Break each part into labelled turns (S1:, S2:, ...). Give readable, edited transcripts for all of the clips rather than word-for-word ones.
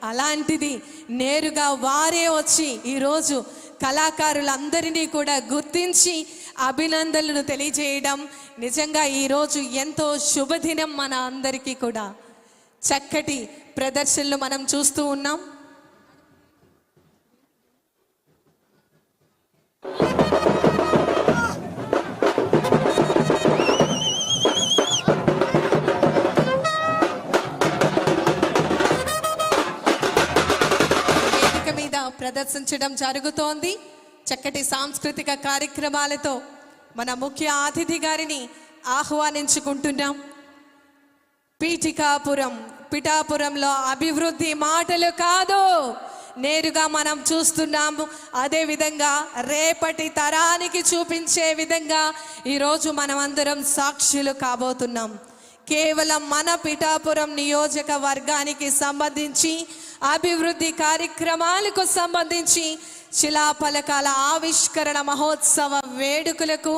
S1: అలాంటిది నేరుగా వారే వచ్చి ఈరోజు కళాకారులందరినీ కూడా గుర్తించి అభినందనలు తెలియజేయడం నిజంగా ఈరోజు ఎంతో శుభదినం. మన అందరికీ కూడా చక్కటి ప్రదర్శనలు మనం చూస్తూ ఉన్నాం. వేదిక మీద ప్రదర్శించడం జరుగుతోంది. చక్కటి సాంస్కృతిక కార్యక్రమాలతో మన ముఖ్య అతిథి గారిని ఆహ్వానించుకుంటున్నాం. పిఠాపురంలో అభివృద్ధి మాటలు కాదు, నేరుగా మనం చూస్తున్నాము. అదే విధంగా రేపటి తరానికి చూపించే విధంగా ఈరోజు మనమందరం సాక్షులు కాబోతున్నాం. కేవలం మన పిఠాపురం నియోజకవర్గానికి సంబంధించి అభివృద్ధి కార్యక్రమాలకు సంబంధించి శిలాఫలకాల ఆవిష్కరణ మహోత్సవ వేడుకలకు,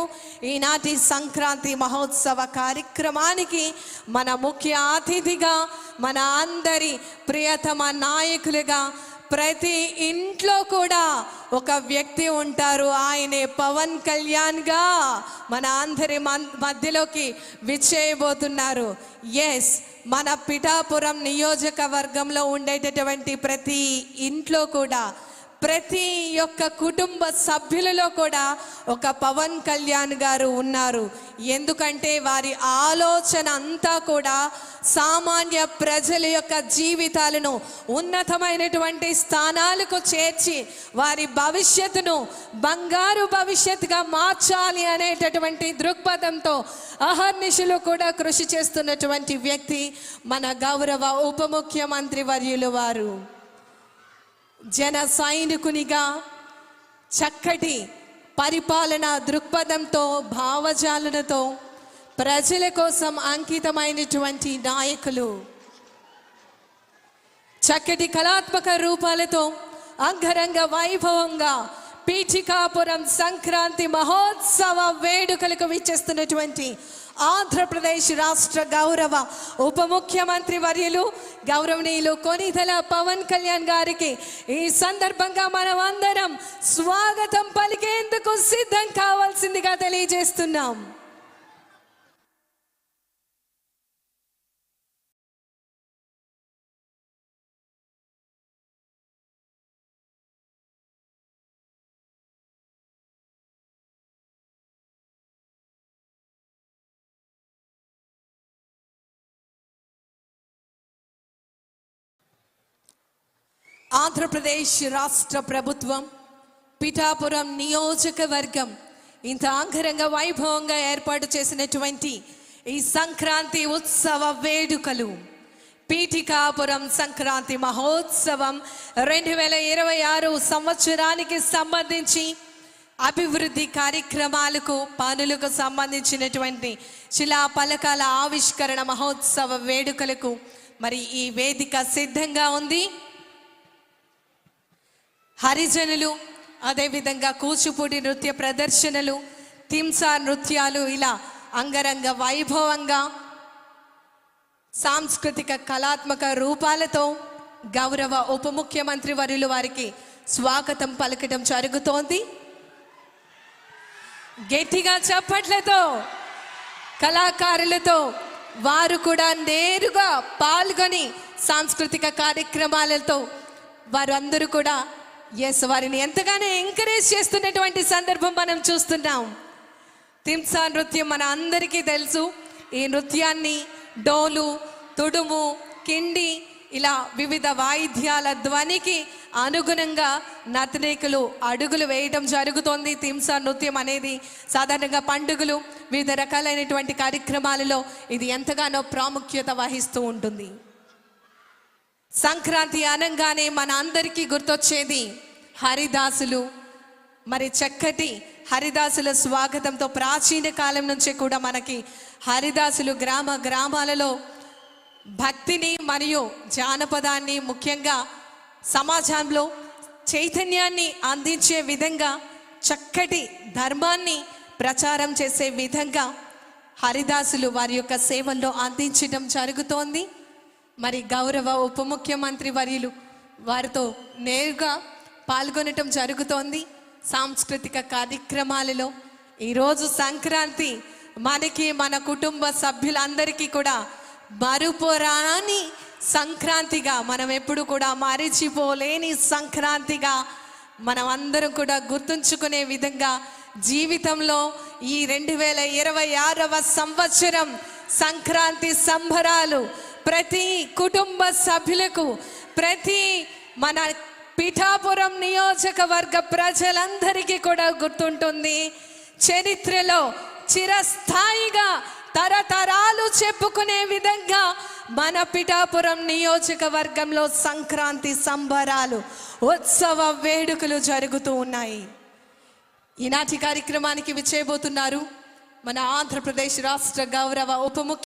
S1: ఈనాటి సంక్రాంతి మహోత్సవ కార్యక్రమానికి మన ముఖ్య అతిథిగా, మన అందరి ప్రియతమ నాయకులుగా ప్రతి ఇంట్లో కూడా ఒక వ్యక్తి ఉంటారు. ఆయనే పవన్ కళ్యాణ్గా మన అందరి మధ్యలోకి విచ్చేయబోతున్నారు. ఎస్, మన పిఠాపురం నియోజకవర్గంలో ఉండేటటువంటి ప్రతి ఇంట్లో కూడా, ప్రతి ఒక్క కుటుంబ సభ్యులలో కూడా ఒక పవన్ కళ్యాణ్ గారు ఉన్నారు. ఎందుకంటే వారి ఆలోచన అంతా కూడా సామాన్య ప్రజల యొక్క జీవితాలను ఉన్నతమైనటువంటి స్థానాలకు చేర్చి వారి భవిష్యత్తును బంగారు భవిష్యత్తుగా మార్చాలి అనేటటువంటి దృక్పథంతో అహర్నిశలు కూడా కృషి చేస్తున్నటువంటి వ్యక్తి మన గౌరవ ఉప ముఖ్యమంత్రి వర్యులు వారు. జన సైనికునిగా చక్కటి పరిపాలన దృక్పథంతో, భావజాలనతో ప్రజల కోసం అంకితమైనటువంటి నాయకులు. చక్కటి కళాత్మక రూపాలతో అంగరంగ వైభవంగా పీఠికాపురం సంక్రాంతి మహోత్సవ వేడుకలకు విచ్చేస్తున్నటువంటి ఆంధ్రప్రదేశ్ రాష్ట్ర గౌరవ ఉప ముఖ్యమంత్రి వర్యులు గౌరవనీయులు కొనిదెల పవన్ కళ్యాణ్ గారికి ఈ సందర్భంగా మనం అందరం స్వాగతం పలికేందుకు సిద్ధం కావాల్సిందిగా తెలియజేస్తున్నాం. ఆంధ్రప్రదేశ్ రాష్ట్ర ప్రభుత్వం పిఠాపురం నియోజకవర్గం ఇంత అంగరంగ వైభవంగా ఏర్పాటు చేసినటువంటి ఈ సంక్రాంతి ఉత్సవ వేడుకలు, పీఠికాపురం సంక్రాంతి మహోత్సవం 2026 సంవత్సరానికి సంబంధించి అభివృద్ధి కార్యక్రమాలకు, పనులకు సంబంధించినటువంటి శిలాఫలకాల ఆవిష్కరణ మహోత్సవ వేడుకలకు మరి ఈ వేదిక సిద్ధంగా ఉంది. హరిజనులు, అదేవిధంగా కూచిపూడి నృత్య ప్రదర్శనలు, తింసా నృత్యాలు, ఇలా అంగరంగ వైభవంగా సాంస్కృతిక కళాత్మక రూపాలతో గౌరవ ఉప ముఖ్యమంత్రి వర్యులు వారికి స్వాగతం పలకడం జరుగుతోంది. గట్టిగా చప్పట్లతో, కళాకారులతో వారు కూడా నేరుగా పాల్గొని సాంస్కృతిక కార్యక్రమాలతో వారందరూ కూడా వారిని ఎంతగానో ఎంకరేజ్ చేస్తున్నటువంటి సందర్భం మనం చూస్తున్నాం. తింసా నృత్యం మన అందరికీ తెలుసు. ఈ నృత్యాన్ని డోలు, తుడుము, కిండి ఇలా వివిధ వాయిద్యాల ధ్వనికి అనుగుణంగా నర్తనీకులు అడుగులు వేయడం జరుగుతోంది. తింసా నృత్యం అనేది సాధారణంగా పండుగలు, వివిధ రకాలైనటువంటి కార్యక్రమాలలో ఇది ఎంతగానో ప్రాముఖ్యత వహిస్తూ ఉంటుంది. సంక్రాంతి అనగానే మన అందరికీ గుర్తొచ్చేది హరిదాసులు. మరి చక్కటి హరిదాసుల స్వాగతంతో ప్రాచీన కాలం నుంచి కూడా మనకి హరిదాసులు గ్రామాలలో భక్తిని మరియు జానపదాన్ని, ముఖ్యంగా సమాజంలో చైతన్యాన్ని అందించే విధంగా, చక్కటి ధర్మాన్ని ప్రచారం చేసే విధంగా హరిదాసులు వారి యొక్క సేవల్లో అందించడం జరుగుతోంది. మరి గౌరవ ఉప ముఖ్యమంత్రి వర్యులు వారితో నేరుగా పాల్గొనటం జరుగుతోంది సాంస్కృతిక కార్యక్రమాలలో. ఈరోజు సంక్రాంతి మనకి మన కుటుంబ సభ్యులందరికీ కూడా మరుపురాని సంక్రాంతిగా, మనం ఎప్పుడు కూడా మరిచిపోలేని సంక్రాంతిగా మనం అందరం కూడా గుర్తుంచుకునే విధంగా జీవితంలో ఈ 2026వ సంవత్సరం సంక్రాంతి సంబరాలు ప్రతి కుటుంబ సభ్యులకు, ప్రతి మన పిఠాపురం నియోజకవర్గ ప్రజలందరికీ కూడా గుర్తుంటుంది. చరిత్రలో చిరస్థాయిగా తరతరాలు చెప్పుకునే విధంగా మన పిఠాపురం నియోజకవర్గంలో సంక్రాంతి సంబరాలు, ఉత్సవ వేడుకలు జరుగుతూ ఉన్నాయి. ఈనాటి కార్యక్రమానికి విచ్చేయబోతున్నారు మన ఆంధ్రప్రదేశ్ రాష్ట్ర గౌరవ ఉప